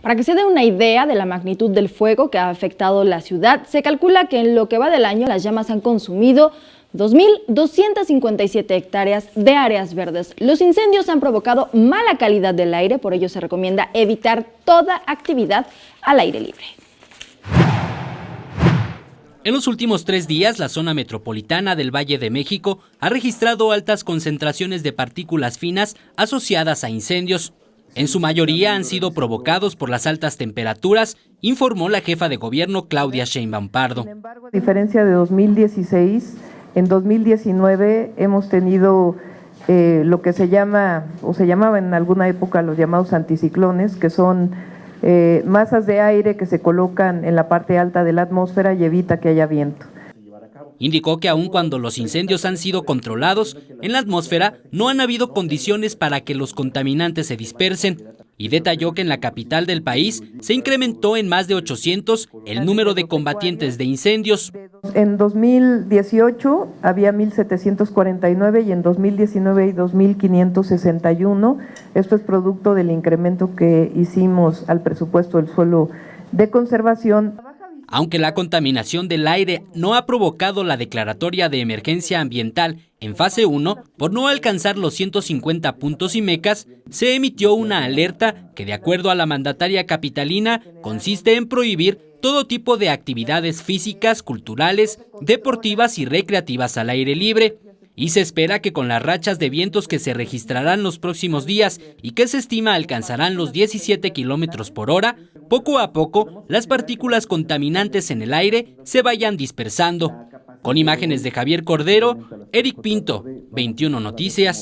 Para que se dé una idea de la magnitud del fuego que ha afectado la ciudad, se calcula que en lo que va del año las llamas han consumido 2.257 hectáreas de áreas verdes. Los incendios han provocado mala calidad del aire, por ello se recomienda evitar toda actividad al aire libre. En los últimos 3 días, la zona metropolitana del Valle de México ha registrado altas concentraciones de partículas finas asociadas a incendios. En su mayoría han sido provocados por las altas temperaturas, informó la jefa de gobierno Claudia Sheinbaum Pardo. Sin embargo, a diferencia de 2016, en 2019 hemos tenido lo que se llama, o se llamaba en alguna época los llamados anticiclones, que son masas de aire que se colocan en la parte alta de la atmósfera y evita que haya viento. Indicó que aun cuando los incendios han sido controlados, en la atmósfera no han habido condiciones para que los contaminantes se dispersen, y detalló que en la capital del país se incrementó en más de 800 el número de combatientes de incendios. En 2018 había 1.749 y en 2019 hay 2.561. Esto es producto del incremento que hicimos al presupuesto del suelo de conservación. Aunque la contaminación del aire no ha provocado la declaratoria de emergencia ambiental en fase 1, por no alcanzar los 150 puntos IMECAS, se emitió una alerta que, de acuerdo a la mandataria capitalina, consiste en prohibir todo tipo de actividades físicas, culturales, deportivas y recreativas al aire libre. Y se espera que con las rachas de vientos que se registrarán los próximos días y que se estima alcanzarán los 17 kilómetros por hora, poco a poco las partículas contaminantes en el aire se vayan dispersando. Con imágenes de Javier Cordero, Eric Pinto, 21 Noticias.